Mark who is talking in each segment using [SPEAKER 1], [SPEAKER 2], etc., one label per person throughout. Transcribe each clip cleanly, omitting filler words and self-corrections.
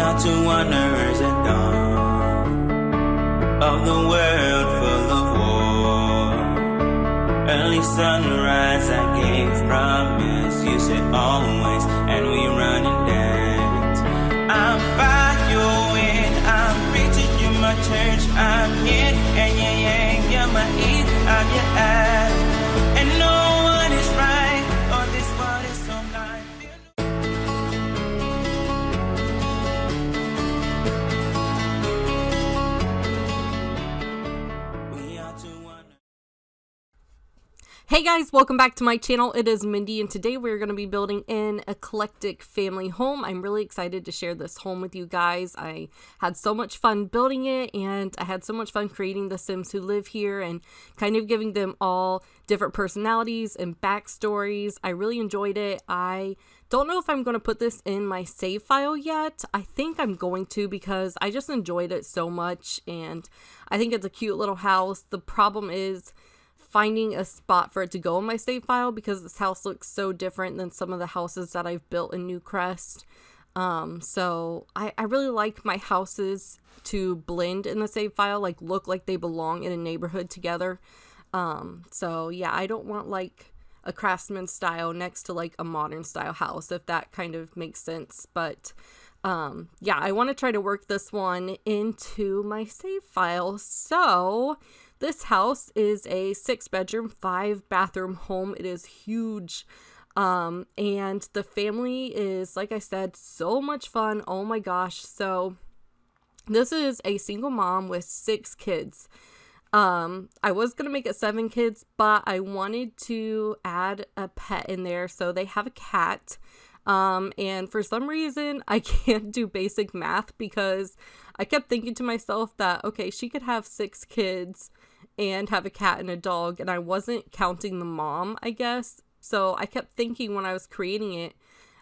[SPEAKER 1] are two wanderers at dawn of the world full of war. Early sunrise, I gave promise. You said always, and we run and dance. I'm following, I'm preaching, you're my church. I'm yin and yang yang, you're my eve, I'm your ass. And no one is right, or this world is so blind.
[SPEAKER 2] Hey guys, welcome back to my channel. It is Mindii, and today we're going to be building an eclectic family home. I'm really excited to share this home with you guys. I had so much fun building it, and I had so much fun creating the Sims who live here and kind of giving them all different personalities and backstories. I really enjoyed it. I don't know if I'm going to put this in my save file yet. I think I'm going to because I just enjoyed it so much, and I think it's a cute little house. The problem is finding a spot for it to go in my save file because this house looks so different than some of the houses that I've built in New Crest. So I really like my houses to blend in the save file, like look like they belong in a neighborhood together. So yeah, I don't want like a craftsman style next to like a modern style house, if that kind of makes sense. But yeah, I want to try to work this one into my save file. So this house is a 6-bedroom, 5-bathroom home. It is huge. And the family is, like I said, so much fun. Oh my gosh. So this is a single mom with 6 kids. I was going to make it 7 kids, but I wanted to add a pet in there. So they have a cat. And for some reason I can't do basic math because I kept thinking to myself that, okay, she could have 6 kids and have a cat and a dog, and I wasn't counting the mom, I guess. So I kept thinking when I was creating it,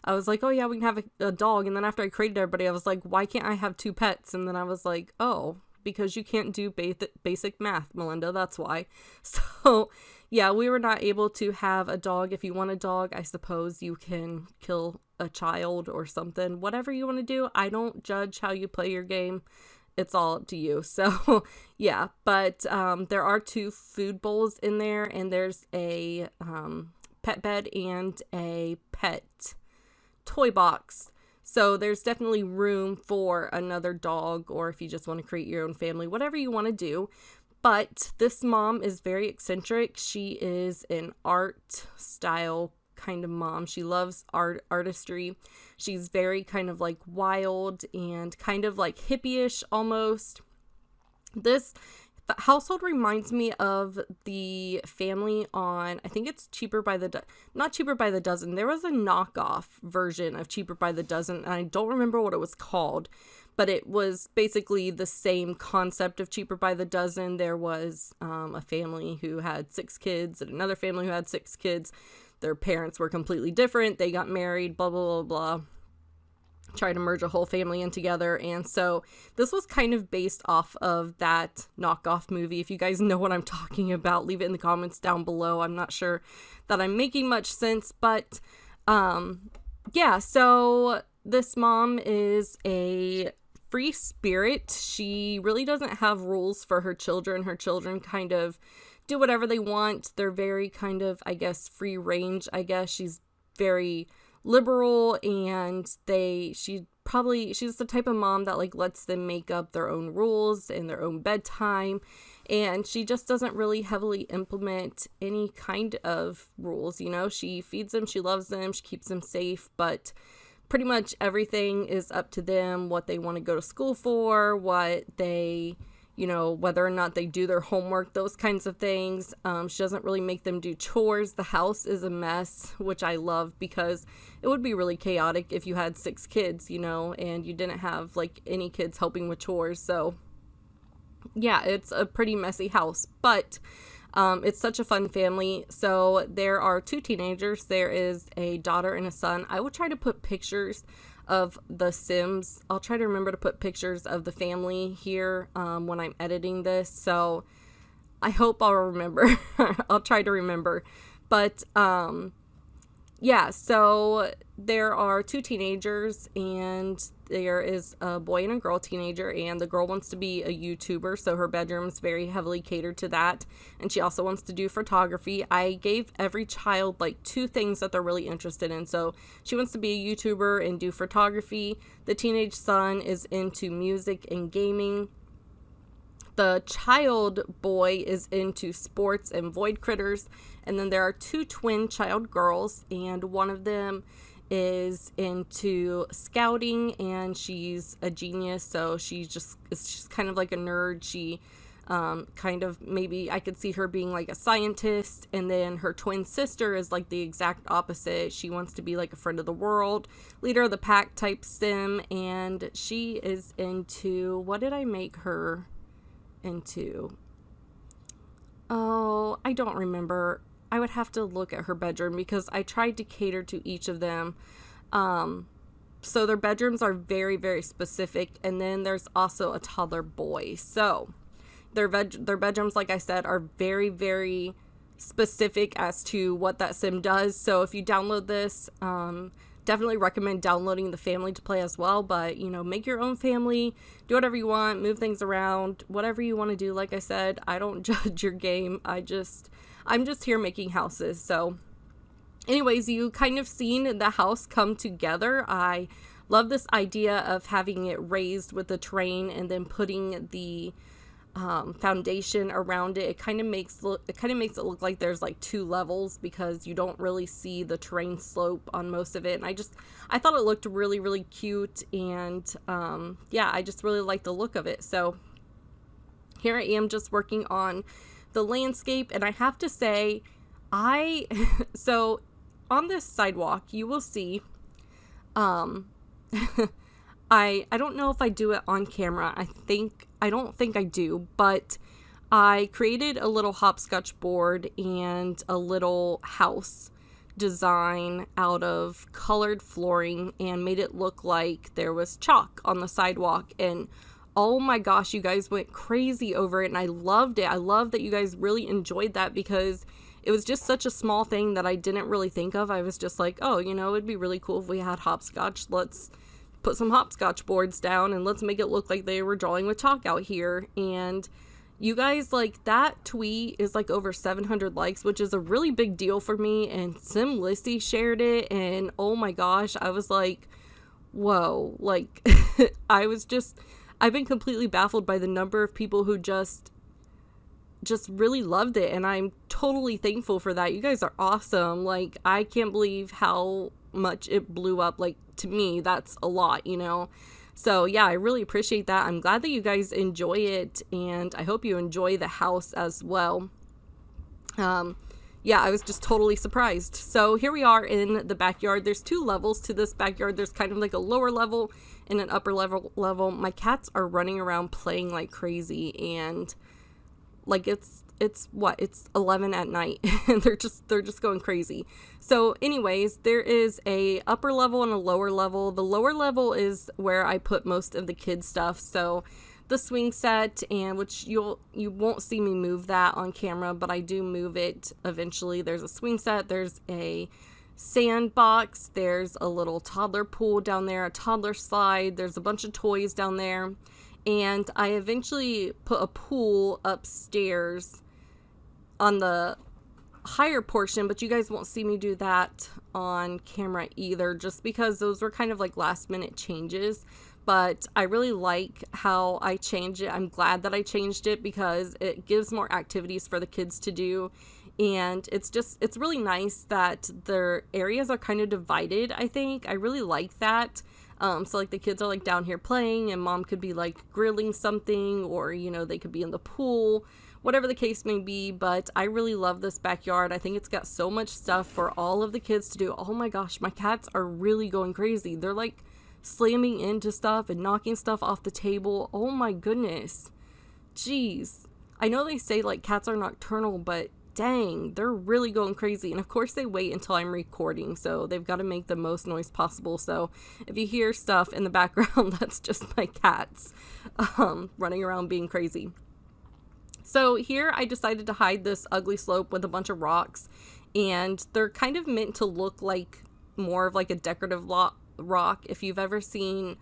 [SPEAKER 2] I was like, oh yeah, we can have a dog. And then after I created everybody, I was like, why can't I have 2 pets? And then I was like, oh, because you can't do basic math, Melinda, that's why. So yeah, we were not able to have a dog. If you want a dog, I suppose you can kill a child or something, whatever you want to do. I don't judge how you play your game. It's all up to you. So yeah, but there are 2 food bowls in there, and there's a pet bed and a pet toy box. So there's definitely room for another dog, or if you just want to create your own family, whatever you want to do. But this mom is very eccentric. She is an art style kind of mom. She loves artistry. She's very kind of like wild and kind of like hippie-ish almost. This household reminds me of the family on, I think it's Cheaper by the not Cheaper by the Dozen. There was a knockoff version of Cheaper by the Dozen, and I don't remember what it was called, but it was basically the same concept of Cheaper by the Dozen. There was a family who had 6 kids and another family who had 6 kids. Their parents were completely different. They got married, blah, blah, blah, blah. Try to merge a whole family in together. And so this was kind of based off of that knockoff movie. If you guys know what I'm talking about, leave it in the comments down below. I'm not sure that I'm making much sense, but yeah, so this mom is a free spirit. She really doesn't have rules for her children. Her children kind of do whatever they want. They're very kind of, I guess, free range, I guess. She's very liberal, and she's the type of mom that like lets them make up their own rules and their own bedtime, and she just doesn't really heavily implement any kind of rules. You know, she feeds them, she loves them, she keeps them safe, but pretty much everything is up to them, what they want to go to school for, what they, you know, whether or not they do their homework, those kinds of things. She doesn't really make them do chores. The house is a mess, which I love because it would be really chaotic if you had 6 kids, you know, and you didn't have like any kids helping with chores. So yeah, it's a pretty messy house, but it's such a fun family. So there are 2 teenagers. There is a daughter and a son. I will try to put pictures of the Sims. I'll try to remember to put pictures of the family here when I'm editing this, so I hope I'll remember. I'll try to remember. But yeah, so there are two teenagers, and there is a boy and a girl teenager, and the girl wants to be a YouTuber, so her bedroom's very heavily catered to that, and she also wants to do photography. I gave every child like two things that they're really interested in. So she wants to be a YouTuber and do photography. The teenage son is into music and gaming. The child boy is into sports and void critters. And then there are two twin child girls, and one of them is into scouting, and she's a genius. So it's just kind of like a nerd. She kind of, maybe I could see her being like a scientist. And then her twin sister is like the exact opposite. She wants to be like a friend of the world, leader of the pack type sim. And she is into, what did I make her into? Oh, I don't remember. I would have to look at her bedroom because I tried to cater to each of them. So their bedrooms are very, very specific. And then there's also a toddler boy. So their bedrooms, like I said, are very, very specific as to what that sim does. So if you download this, definitely recommend downloading the family to play as well. But, you know, make your own family, do whatever you want, move things around, whatever you want to do. Like I said, I don't judge your game. I'm just here making houses. So anyways, you kind of seen the house come together. I love this idea of having it raised with the terrain and then putting the foundation around it. It kind of makes it look like there's like two levels because you don't really see the terrain slope on most of it. And I thought it looked really, really cute. And yeah, I just really like the look of it. So here I am just working on the landscape. And I have to say, so on this sidewalk, you will see, I don't know if I do it on camera. I don't think I do, but I created a little hopscotch board and a little house design out of colored flooring and made it look like there was chalk on the sidewalk. And oh my gosh, you guys went crazy over it, and I loved it. I love that you guys really enjoyed that because it was just such a small thing that I didn't really think of. I was just like, oh, you know, it'd be really cool if we had hopscotch. Let's put some hopscotch boards down and let's make it look like they were drawing with chalk out here. And you guys, like, that tweet is like over 700 likes, which is a really big deal for me. And Sim Lissy shared it, and oh my gosh, I was like, whoa, like I've been completely baffled by the number of people who just really loved it, and I'm totally thankful for that. You guys are awesome. Like, I can't believe how much it blew up. Like, to me, that's a lot, you know. So yeah, I really appreciate that. I'm glad that you guys enjoy it, and I hope you enjoy the house as well. Yeah, I was just totally surprised. So here we are in the backyard. There's two levels to this backyard. There's kind of like a lower level and an upper level. My cats are running around playing like crazy, and like it's 11 at night and they're just going crazy. So anyways, there is a upper level and a lower level. The lower level is where I put most of the kids stuff. So the swing set, and which you won't see me move that on camera, but I do move it eventually. There's a swing set, there's a sandbox, there's a little toddler pool down there, a toddler slide, there's a bunch of toys down there. And I eventually put a pool upstairs on the higher portion, but you guys won't see me do that on camera either, just because those were kind of like last minute changes. But I really like how I changed it. I'm glad that I changed it because it gives more activities for the kids to do. And it's really nice that their areas are kind of divided, I think. I really like that. So like the kids are like down here playing, and mom could be like grilling something, or, you know, they could be in the pool, whatever the case may be. But I really love this backyard. I think it's got so much stuff for all of the kids to do. Oh my gosh, my cats are really going crazy. They're like slamming into stuff and knocking stuff off the table. Oh my goodness. Jeez. I know they say like cats are nocturnal, but dang, they're really going crazy. And of course they wait until I'm recording, so they've got to make the most noise possible. So if you hear stuff in the background, that's just my cats running around being crazy. So here I decided to hide this ugly slope with a bunch of rocks, and they're kind of meant to look like more of like a decorative rock. If you've ever seen,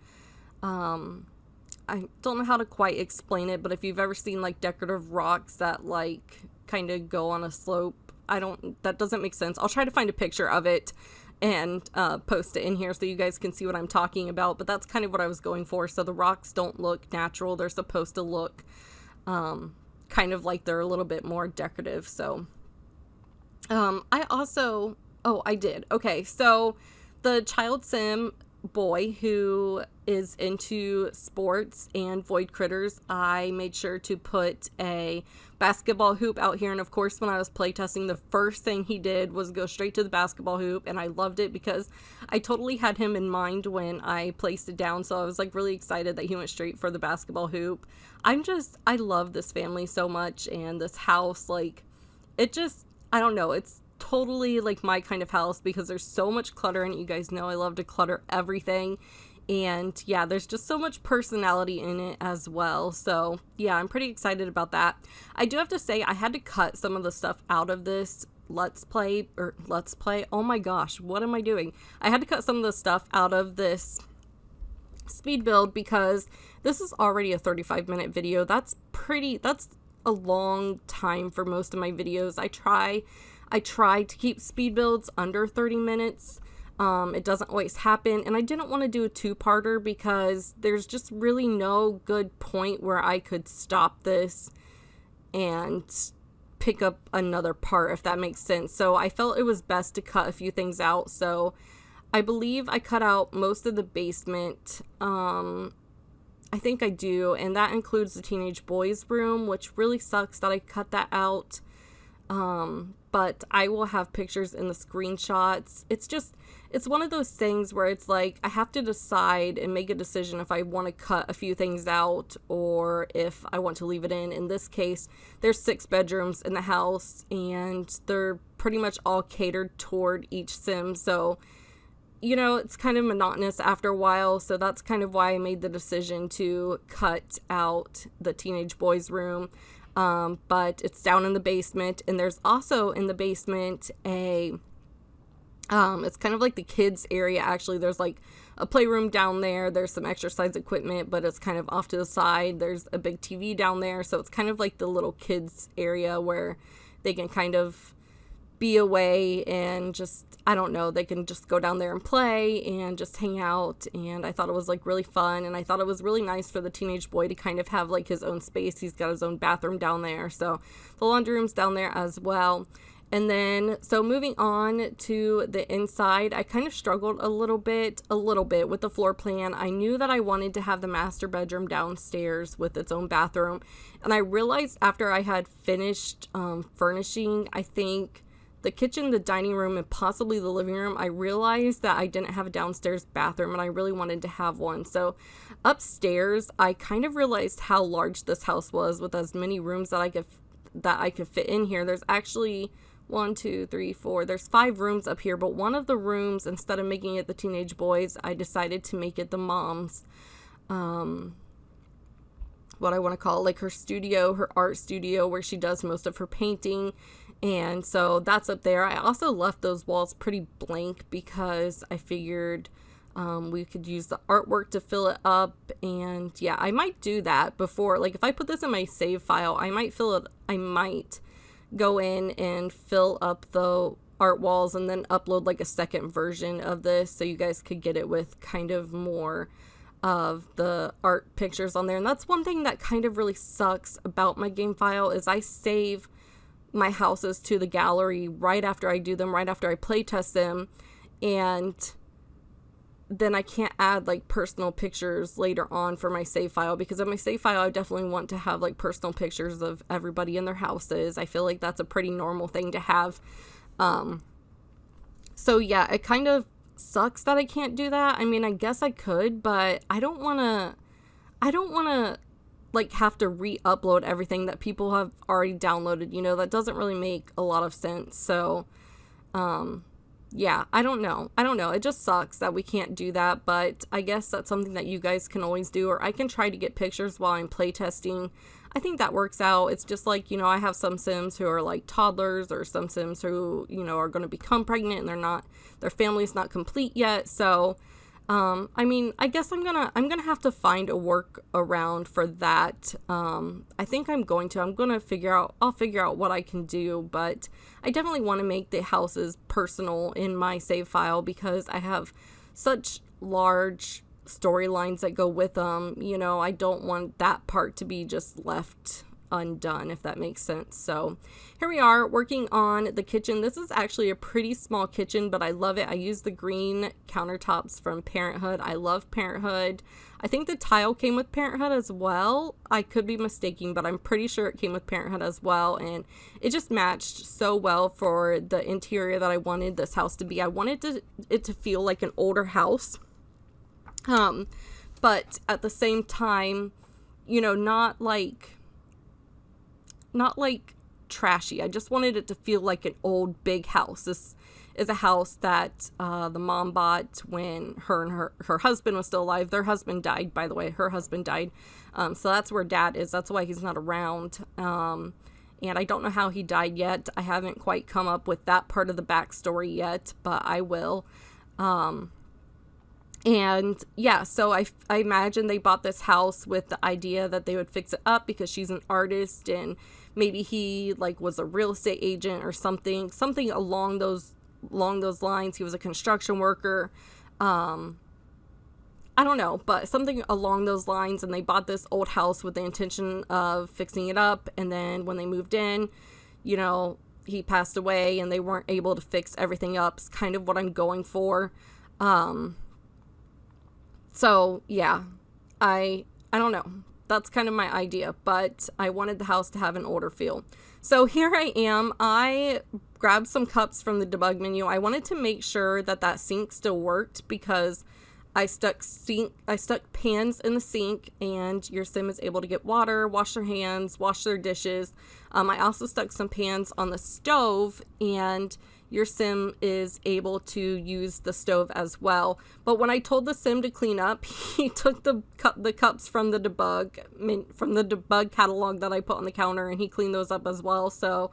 [SPEAKER 2] I don't know how to quite explain it, but if you've ever seen like decorative rocks that like kind of go on a slope, that doesn't make sense. I'll try to find a picture of it and post it in here so you guys can see what I'm talking about, but that's kind of what I was going for. So the rocks don't look natural. They're supposed to look kind of like they're a little bit more decorative. So I did. Okay, so the child sim boy who is into sports and void critters, I made sure to put a basketball hoop out here. And of course, when I was playtesting, the first thing he did was go straight to the basketball hoop, and I loved it because I totally had him in mind when I placed it down. So I was like really excited that he went straight for the basketball hoop. I love this family so much, and this house, like, I don't know, it's totally like my kind of house because there's so much clutter in it. You guys know I love to clutter everything, and yeah, there's just so much personality in it as well. So yeah, I'm pretty excited about that. I do have to say I had to cut some of the stuff out of this let's play. Oh my gosh, what am I doing? I had to cut some of the stuff out of this speed build because this is already a 35-minute video. That's a long time for most of my videos. I try to keep speed builds under 30 minutes. It doesn't always happen, and I didn't want to do a two-parter because there's just really no good point where I could stop this and pick up another part, if that makes sense. So I felt it was best to cut a few things out. So I believe I cut out most of the basement. I think I do, and that includes the teenage boys room, which really sucks that I cut that out. But I will have pictures in the screenshots. It's one of those things where it's like I have to decide and make a decision if I want to cut a few things out or if I want to leave it in. In this case, there's 6 bedrooms in the house, and they're pretty much all catered toward each sim. So, you know, it's kind of monotonous after a while. So that's kind of why I made the decision to cut out the teenage boys room. But it's down in the basement, and there's also in the basement it's kind of like the kids area. Actually, there's like a playroom down there. There's some exercise equipment, but it's kind of off to the side. There's a big TV down there. So it's kind of like the little kids area where they can kind of be away and just, I don't know, they can just go down there and play and just hang out. And I thought it was like really fun, and I thought it was really nice for the teenage boy to kind of have like his own space. He's got his own bathroom down there, so the laundry room's down there as well. And then, so moving on to the inside, I kind of struggled a little bit with the floor plan. I knew that I wanted to have the master bedroom downstairs with its own bathroom, and I realized after I had finished furnishing, I think the kitchen, the dining room, and possibly the living room, I realized that I didn't have a downstairs bathroom, and I really wanted to have one. So upstairs, I kind of realized how large this house was with as many rooms that I could fit in here. There's actually 1, 2, 3, 4. There's 5 rooms up here, but one of the rooms, instead of making it the teenage boys, I decided to make it the mom's, what I want to call like her studio, her art studio, where she does most of her painting. And so that's up there. I also left those walls pretty blank because I figured we could use the artwork to fill it up. And yeah, I might do that before, like if I put this in my save file, I might go in and fill up the art walls and then upload like a second version of this so you guys could get it with kind of more of the art pictures on there. And that's one thing that kind of really sucks about my game file is I save my houses to the gallery right after I do them, right after I play test them, and then I can't add like personal pictures later on for my save file, because in my save file I definitely want to have like personal pictures of everybody in their houses. I feel like that's a pretty normal thing to have. So yeah, it kind of sucks that I can't do that. I mean, I guess I could, but I don't want to like have to re-upload everything that people have already downloaded. You know, that doesn't really make a lot of sense. So yeah, I don't know. It just sucks that we can't do that, but I guess that's something that you guys can always do, or I can try to get pictures while I'm playtesting. I think that works out. It's just like, you know, I have some Sims who are like toddlers, or some Sims who, you know, are going to become pregnant and their family's not complete yet. So, I mean, I guess I'm gonna have to find a workaround for that. I think I'm going to figure out what I can do, but I definitely want to make the houses personal in my save file, because I have such large storylines that go with them. You know, I don't want that part to be just left undone, if that makes sense. So here we are working on the kitchen. This is actually a pretty small kitchen, but I love it. I use the green countertops from Parenthood. I love Parenthood. I think the tile came with Parenthood as well. I could be mistaken, but I'm pretty sure it came with Parenthood as well, and it just matched so well for the interior that I wanted this house to be. I wanted it to feel like an older house, but at the same time, you know, not like trashy. I just wanted it to feel like an old big house. This is a house that the mom bought when her husband was still alive. Their husband died, by the way. Her husband died. So that's where Dad is. That's why he's not around. And I don't know how he died yet. I haven't quite come up with that part of the backstory yet, but I will. And yeah, so I imagine they bought this house with the idea that they would fix it up because she's an artist, and maybe he like was a real estate agent or something along those lines. He was a construction worker. I don't know, but something along those lines. And they bought this old house with the intention of fixing it up. And then when they moved in, you know, he passed away and they weren't able to fix everything up. It's kind of what I'm going for. So yeah, I don't know. That's kind of my idea, but I wanted the house to have an older feel. So here I am. I grabbed some cups from the debug menu. I wanted to make sure that sink still worked, because I stuck pans in the sink, and your Sim is able to get water, wash their hands, wash their dishes. I also stuck some pans on the stove, and your Sim is able to use the stove as well. But when I told the Sim to clean up, he took the cups from the debug catalog that I put on the counter, and he cleaned those up as well. So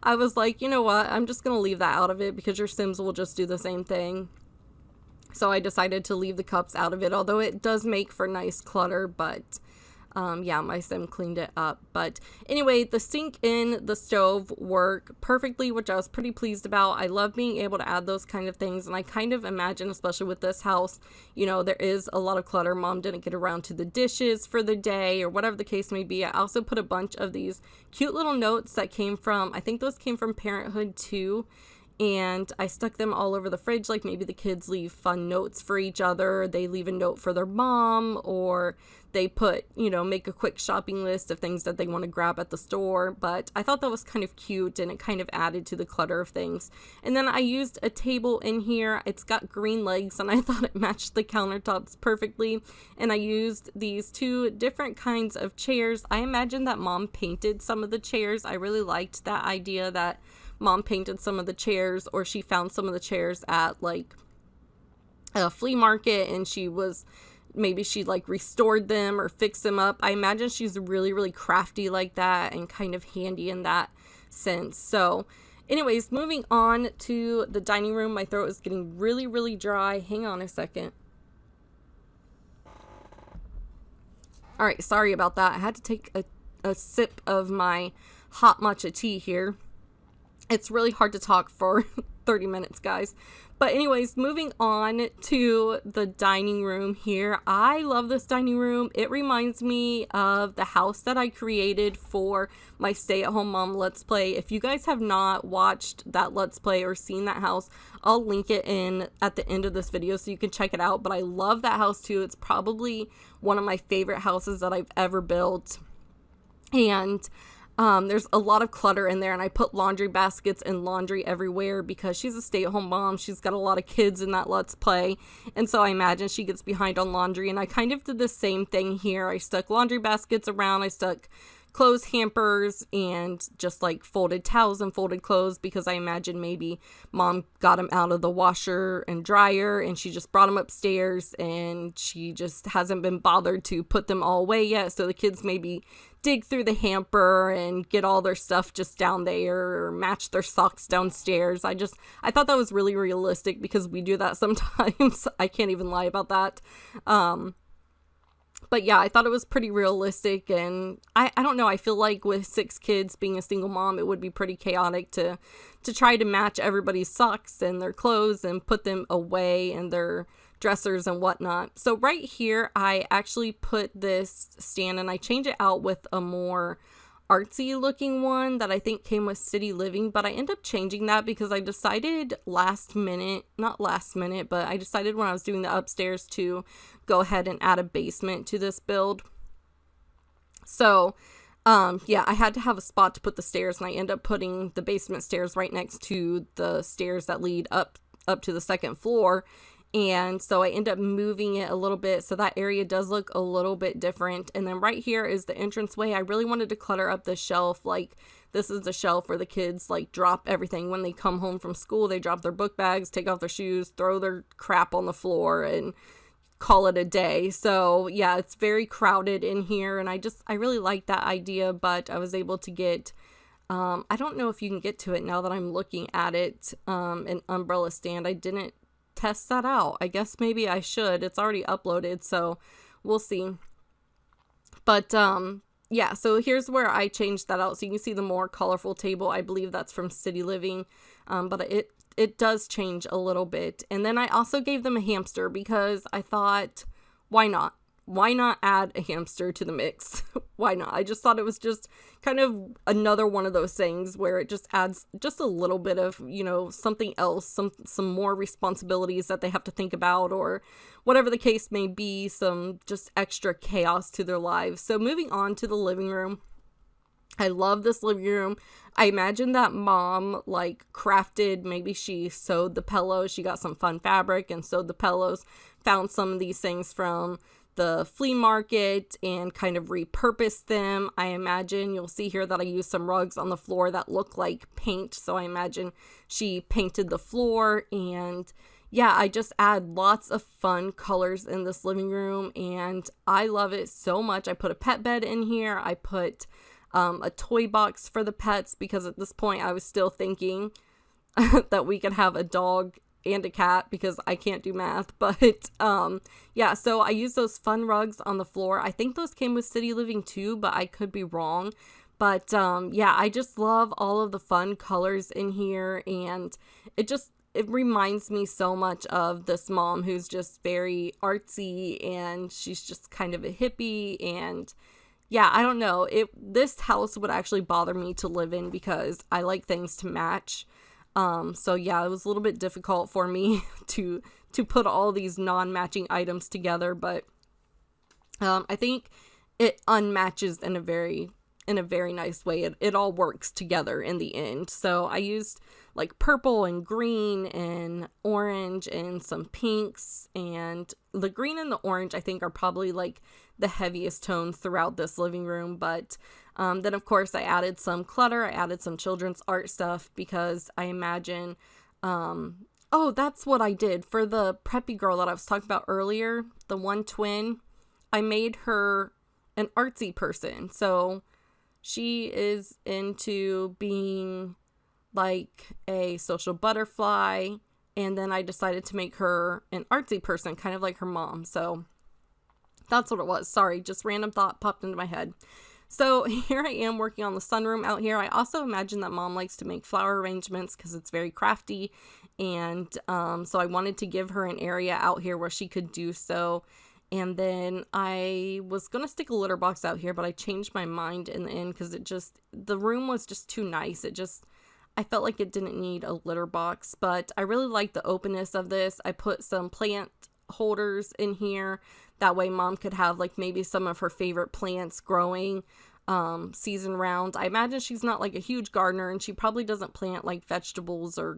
[SPEAKER 2] I was like, you know what? I'm just going to leave that out of it, because your Sims will just do the same thing. So I decided to leave the cups out of it, although it does make for nice clutter, but yeah, my Sim cleaned it up. But anyway, the sink and the stove work perfectly, which I was pretty pleased about. I love being able to add those kind of things, and I kind of imagine, especially with this house, you know, there is a lot of clutter. Mom didn't get around to the dishes for the day, or whatever the case may be. I also put a bunch of these cute little notes that came from, I think those came from Parenthood too. And I stuck them all over the fridge. Like maybe the kids leave fun notes for each other. They leave a note for their mom, or they put, you know, make a quick shopping list of things that they want to grab at the store. But I thought that was kind of cute, and it kind of added to the clutter of things. And then I used a table in here. It's got green legs, and I thought it matched the countertops perfectly. And I used these two different kinds of chairs. I imagine that Mom painted some of the chairs. I really liked that idea that Mom painted some of the chairs, or she found some of the chairs at like a flea market, and maybe she like restored them or fixed them up. I imagine she's really, really crafty like that, and kind of handy in that sense. So anyways, moving on to the dining room. My throat is getting really, really dry. Hang on a second. All right, sorry about that. I had to take a sip of my hot matcha tea here. It's really hard to talk for 30 minutes, guys. But anyways, moving on to the dining room here. I love this dining room. It reminds me of the house that I created for my stay-at-home mom Let's Play. If you guys have not watched that Let's Play or seen that house, I'll link it in at the end of this video so you can check it out. But I love that house too. It's probably one of my favorite houses that I've ever built. And there's a lot of clutter in there, and I put laundry baskets and laundry everywhere because she's a stay-at-home mom. She's got a lot of kids in that Let's Play, and so I imagine she gets behind on laundry. And I kind of did the same thing here. I stuck laundry baskets around. I stuck clothes hampers and just like folded towels and folded clothes, because I imagine maybe mom got them out of the washer and dryer and she just brought them upstairs and she just hasn't been bothered to put them all away yet. So the kids maybe dig through the hamper and get all their stuff just down there, or match their socks downstairs. I thought that was really realistic, because we do that sometimes. I can't even lie about that. But yeah, I thought it was pretty realistic, and I don't know, I feel like with 6 kids, being a single mom, it would be pretty chaotic to try to match everybody's socks and their clothes and put them away in their dressers and whatnot. So right here, I actually put this stand and I changed it out with a more artsy looking one that I think came with City Living, but I ended up changing that because I decided not last minute, but I decided when I was doing the upstairs to go ahead and add a basement to this build. So yeah, I had to have a spot to put the stairs, and I ended up putting the basement stairs right next to the stairs that lead up to the second floor. And so I end up moving it a little bit, so that area does look a little bit different. And then right here is the entranceway. I really wanted to clutter up the shelf. Like, this is the shelf where the kids like drop everything when they come home from school. They drop their book bags, take off their shoes, throw their crap on the floor, and call it a day. So yeah, it's very crowded in here, and I really like that idea. But I was able to get I don't know if you can get to it now that I'm looking at it, an umbrella stand. I didn't test that out. I guess maybe I should. It's already uploaded, so we'll see. But yeah, so here's where I changed that out, so you can see the more colorful table. I believe that's from City Living, but it does change a little bit. And then I also gave them a hamster, because I thought, why not add a hamster to the mix? Why not? I just thought it was just kind of another one of those things where it just adds just a little bit of, you know, something else, some more responsibilities that they have to think about, or whatever the case may be, some just extra chaos to their lives. So moving on to the living room. I love this living room. I imagine that mom like crafted, maybe she sewed the pillows. She got some fun fabric and sewed the pillows, found some of these things from the flea market and kind of repurposed them. I imagine you'll see here that I used some rugs on the floor that look like paint. So I imagine she painted the floor, and yeah, I just add lots of fun colors in this living room, and I love it so much. I put a pet bed in here. I put a toy box for the pets, because at this point I was still thinking that we could have a dog and a cat, because I can't do math. But yeah, so I used those fun rugs on the floor. I think those came with City Living too, but I could be wrong. But yeah, I just love all of the fun colors in here, and it reminds me so much of this mom who's just very artsy, and she's just kind of a hippie. And yeah, I don't know, this house would actually bother me to live in, because I like things to match. So yeah, it was a little bit difficult for me to put all these non-matching items together, but I think it unmatches in a very nice way. It all works together in the end. So I used like purple and green and orange and some pinks, and the green and the orange I think are probably like the heaviest tones throughout this living room. But then of course I added some clutter. I added some children's art stuff, because I imagine oh, that's what I did for the preppy girl that I was talking about earlier, the one twin. I made her an artsy person. So she is into being like a social butterfly, and then I decided to make her an artsy person, kind of like her mom. So that's what it was. Sorry, just random thought popped into my head. So here I am working on the sunroom out here. I also imagine that mom likes to make flower arrangements, because it's very crafty, and so I wanted to give her an area out here where she could do so. And then I was going to stick a litter box out here, but I changed my mind in the end, because the room was just too nice. I felt like it didn't need a litter box, but I really like the openness of this. I put some plant holders in here. That way mom could have like maybe some of her favorite plants growing season round. I imagine she's not like a huge gardener, and she probably doesn't plant like vegetables or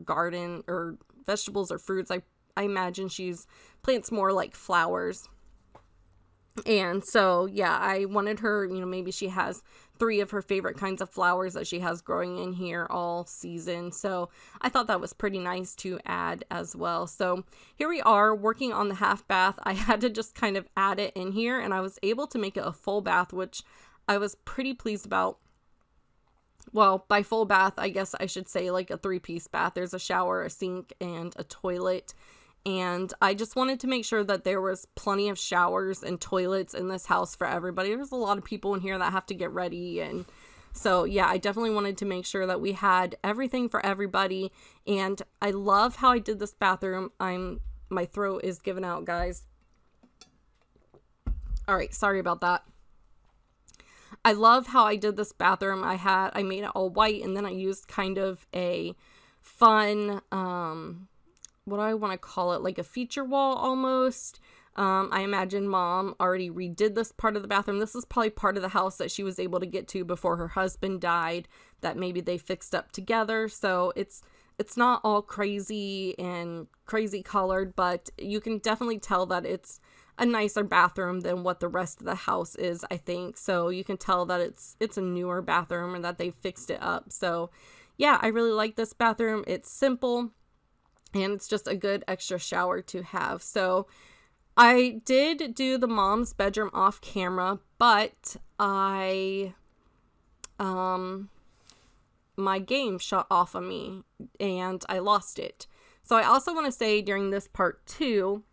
[SPEAKER 2] fruits. I imagine she's plants more like flowers. And so, yeah, I wanted her, maybe she has 3 of her favorite kinds of flowers that she has growing in here all season. So I thought that was pretty nice to add as well. So here we are working on the half bath. I had to just kind of add it in here, and I was able to make it a full bath, which I was pretty pleased about. Well, by full bath, I guess I should say like a 3-piece bath. There's a shower, a sink, and a toilet. And I just wanted to make sure that there was plenty of showers and toilets in this house for everybody. There's a lot of people in here that have to get ready. And so, yeah, I definitely wanted to make sure that we had everything for everybody. And I love how I did this bathroom. My throat is giving out, guys. All right, sorry about that. I love how I did this bathroom. I made it all white, and then I used kind of a fun, what do I want to call it, like a feature wall almost. I imagine Mom already redid this part of the bathroom. This is probably part of the house that she was able to get to before her husband died, that maybe they fixed up together. So it's not all crazy and crazy colored, but you can definitely tell that it's a nicer bathroom than what the rest of the house is, I think. So you can tell that it's a newer bathroom and that they fixed it up. So yeah, I really like this bathroom. It's simple, and it's just a good extra shower to have. So I did do the mom's bedroom off camera, but my game shut off of me and I lost it. So I also want to say during this part too,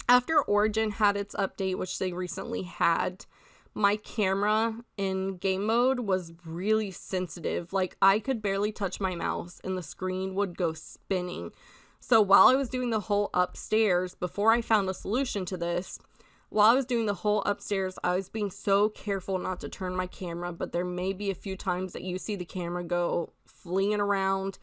[SPEAKER 2] after Origin had its update, which they recently had, my camera in game mode was really sensitive. Like, I could barely touch my mouse and the screen would go spinning. So while I was doing the whole upstairs, before I found a solution to this, while I was doing the whole upstairs, I was being so careful not to turn my camera, but there may be a few times that you see the camera go fleeing around.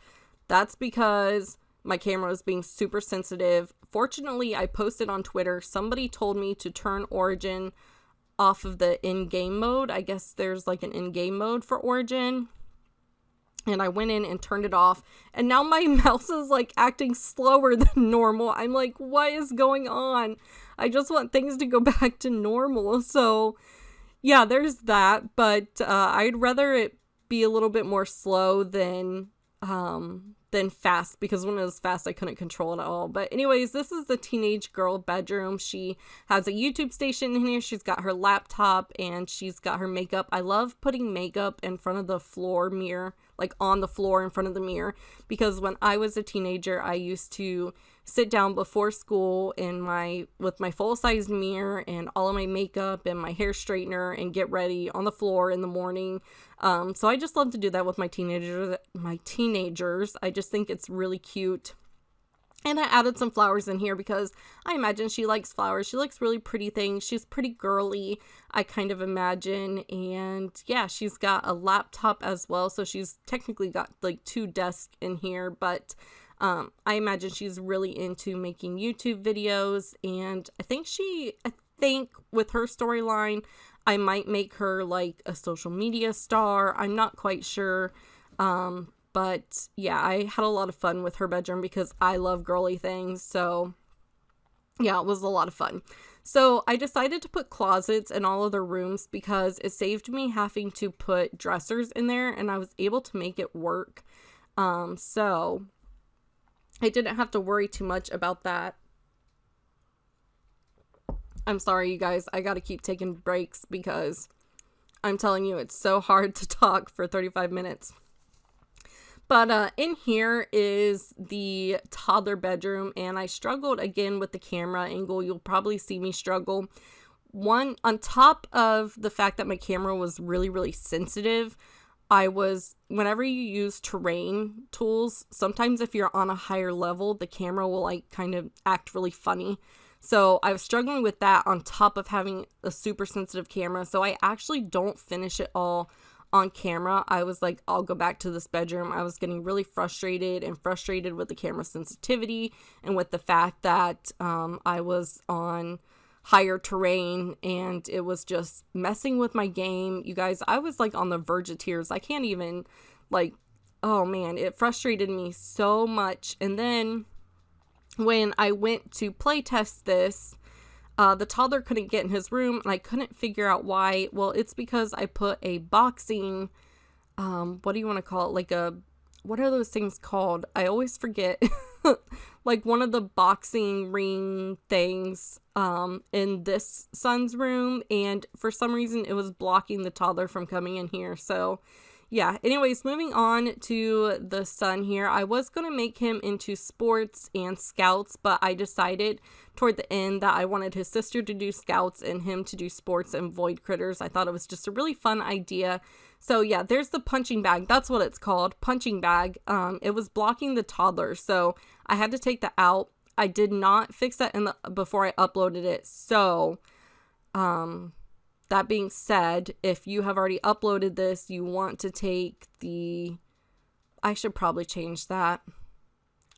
[SPEAKER 2] That's because my camera was being super sensitive. Fortunately, I posted on Twitter, somebody told me to turn Origin off of the in-game mode. I guess there's like an in-game mode for Origin. And I went in and turned it off. And now my mouse is like acting slower than normal. I'm like, what is going on? I just want things to go back to normal. So yeah, there's that. But I'd rather it be a little bit more slow than fast, because when it was fast I couldn't control it at all. But anyways, this is the teenage girl bedroom. She has a YouTube station in here. She's got her laptop and she's got her makeup. I love putting makeup in front of the floor mirror, like on the floor in front of the mirror, because when I was a teenager I used to sit down before school with my full-size mirror and all of my makeup and my hair straightener and get ready on the floor in the morning. So I just love to do that with my teenagers. I just think it's really cute. And I added some flowers in here because I imagine she likes flowers. She likes really pretty things. She's pretty girly, I kind of imagine. And yeah, she's got a laptop as well. So she's technically got like 2 desks in here, but I imagine she's really into making YouTube videos. And I think with her storyline, I might make her like a social media star. I'm not quite sure. But yeah, I had a lot of fun with her bedroom because I love girly things. So yeah, it was a lot of fun. So I decided to put closets in all of the rooms because it saved me having to put dressers in there, and I was able to make it work. So I didn't have to worry too much about that. I'm sorry, you guys. I got to keep taking breaks because I'm telling you, it's so hard to talk for 35 minutes. But in here is the toddler bedroom, and I struggled again with the camera angle. You'll probably see me struggle. On top of the fact that my camera was really, really sensitive, whenever you use terrain tools, sometimes if you're on a higher level, the camera will like kind of act really funny. So I was struggling with that on top of having a super sensitive camera. So I actually don't finish it all on camera. I was like, I'll go back to this bedroom. I was getting really frustrated with the camera sensitivity and with the fact that I was on higher terrain and it was just messing with my game. You guys, I was like on the verge of tears. I can't even oh man, it frustrated me so much. And then when I went to play test this, The toddler couldn't get in his room, and I couldn't figure out why. Well, it's because I put a boxing, what do you want to call it? What are those things called? I always forget. Like one of the boxing ring things in this son's room, and for some reason it was blocking the toddler from coming in here. So yeah, anyways, moving on to the son here. I was going to make him into sports and scouts, but I decided toward the end that I wanted his sister to do scouts and him to do sports and void critters. I thought it was just a really fun idea. So yeah, there's the punching bag. That's what it's called, punching bag. It was blocking the toddler, so I had to take that out. I did not fix that before I uploaded it. So, that being said, if you have already uploaded this, you want to take I should probably change that.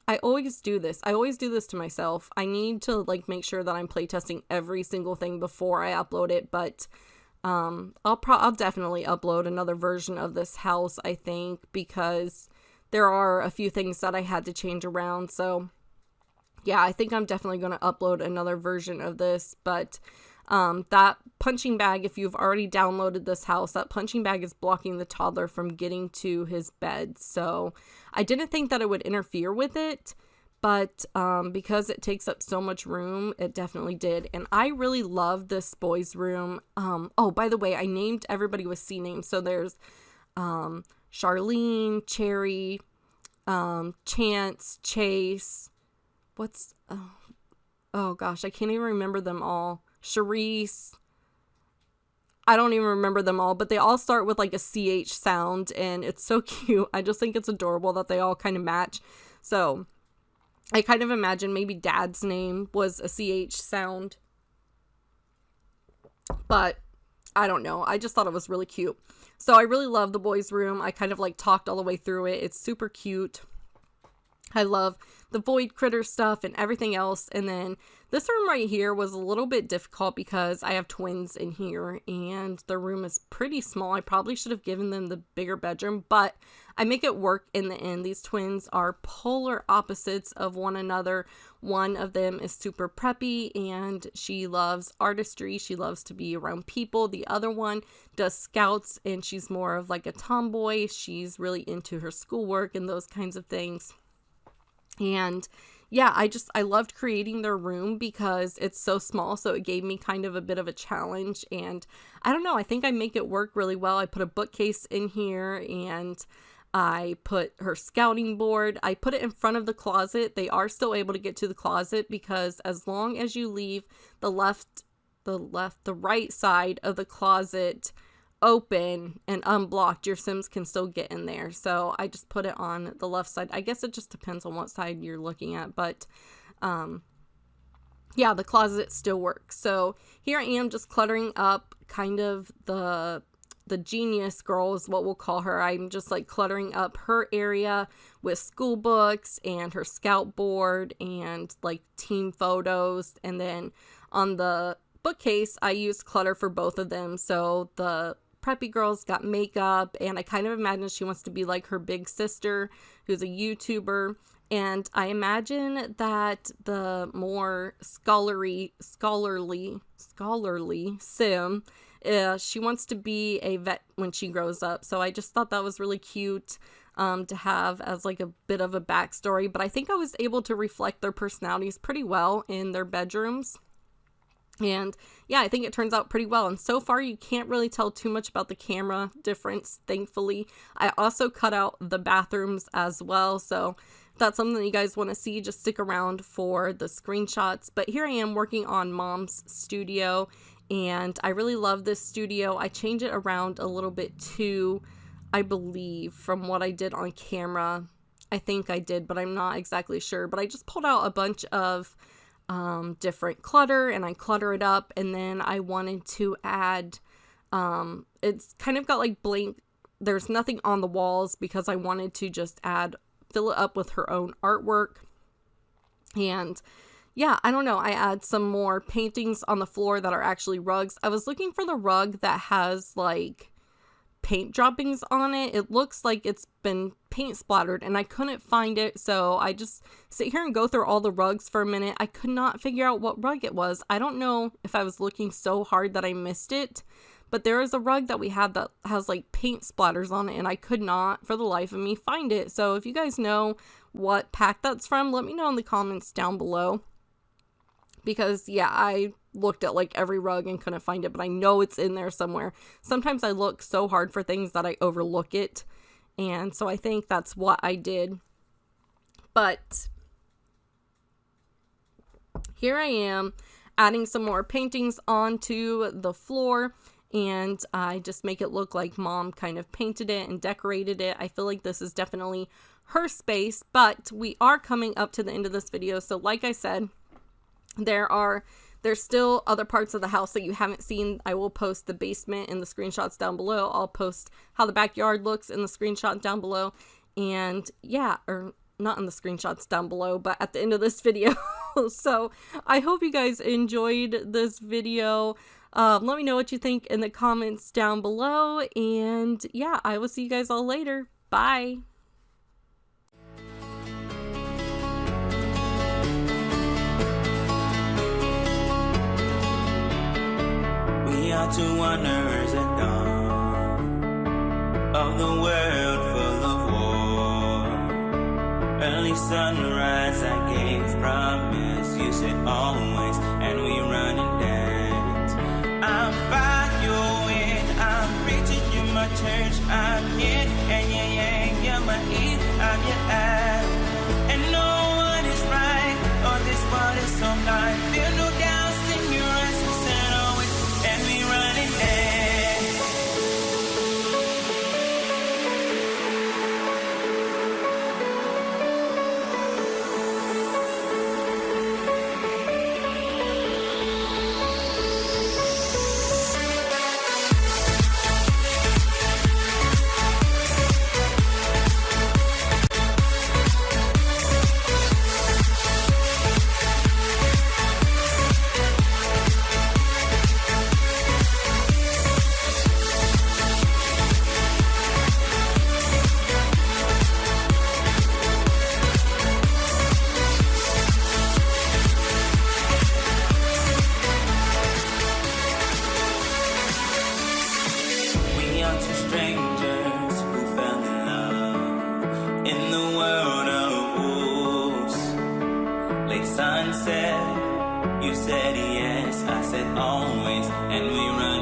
[SPEAKER 2] I always do this. I always do this to myself. I need to make sure that I'm playtesting every single thing before I upload it, but I'll definitely upload another version of this house, I think, because there are a few things that I had to change around. So yeah, I think I'm definitely going to upload another version of this, but that punching bag, if you've already downloaded this house, that punching bag is blocking the toddler from getting to his bed. So I didn't think that it would interfere with it, but because it takes up so much room, it definitely did. And I really love this boy's room. Oh, by the way, I named everybody with C names. So there's Charlene, Cherry, Chance, Chase. Oh gosh, I can't even remember them all. Charisse. I don't even remember them all, but they all start with a CH sound, and it's so cute. I just think it's adorable that they all kind of match. So I kind of imagine maybe Dad's name was a CH sound, but I don't know. I just thought it was really cute. So I really love the boys' room. I kind of talked all the way through it. It's super cute. I love the void critter stuff and everything else. And then this room right here was a little bit difficult because I have twins in here and the room is pretty small. I probably should have given them the bigger bedroom, but I make it work in the end. These twins are polar opposites of one another. One of them is super preppy and she loves artistry. She loves to be around people. The other one does scouts and she's more of a tomboy. She's really into her schoolwork and those kinds of things. And yeah, I loved creating their room because it's so small, so it gave me kind of a bit of a challenge, and I don't know, I think I make it work really well. I put a bookcase in here, and I put her scouting board. I put it in front of the closet. They are still able to get to the closet because as long as you leave the right side of the closet open and unblocked, your Sims can still get in there. So I just put it on the left side. I guess it just depends on what side you're looking at, but yeah, the closet still works. So here I am just cluttering up kind of the genius girl is what we'll call her. I'm just cluttering up her area with school books and her scout board and team photos. And then on the bookcase, I used clutter for both of them. So the preppy girl's got makeup, and I kind of imagine she wants to be like her big sister who's a YouTuber. And I imagine that the more scholarly Sim, she wants to be a vet when she grows up. So I just thought that was really cute to have as a bit of a backstory. But I think I was able to reflect their personalities pretty well in their bedrooms. And yeah, I think it turns out pretty well. And so far, you can't really tell too much about the camera difference, thankfully. I also cut out the bathrooms as well. So if that's something that you guys want to see, just stick around for the screenshots. But here I am working on Mom's studio. And I really love this studio. I change it around a little bit too, I believe, from what I did on camera. I think I did, but I'm not exactly sure. But I just pulled out a bunch of different clutter and I clutter it up, and then I wanted to add it's kind of got blank, there's nothing on the walls because I wanted to just fill it up with her own artwork. And yeah, I don't know, I add some more paintings on the floor that are actually rugs. I was looking for the rug that has paint droppings on it. It looks like it's been paint splattered, and I couldn't find it, so I just sit here and go through all the rugs for a minute. I could not figure out what rug it was. I don't know if I was looking so hard that I missed it, but there is a rug that we had that has like paint splatters on it, and I could not for the life of me find it. So if you guys know what pack that's from, let me know in the comments down below, because yeah, I looked at like every rug and couldn't find it, but I know it's in there somewhere. Sometimes I look so hard for things that I overlook it, and so I think that's what I did. But here I am adding some more paintings onto the floor, and I just make it look like Mom kind of painted it and decorated it. I feel like this is definitely her space, but we are coming up to the end of this video. So like I said, there's still other parts of the house that you haven't seen. I will post the basement in the screenshots down below. I'll post how the backyard looks in the screenshot down below. And yeah, or not in the screenshots down below, but at the end of this video. So I hope you guys enjoyed this video. Let me know what you think in the comments down below. And yeah, I will see you guys all later. Bye.
[SPEAKER 1] We are two wanderers at dawn of the world full of war. Early sunrise, I gave promise. You said always, and we run and dance. I'm following, I'm preaching, you're my church. I'm yin and yang, yang, you're my eve, I'm your ab. And no one is right, oh, this world is so blind. Feel no doubts in your eyes, you said always. And we running there. Strangers who fell in love in the world of wolves. Late sunset, you said yes, I said always, and we run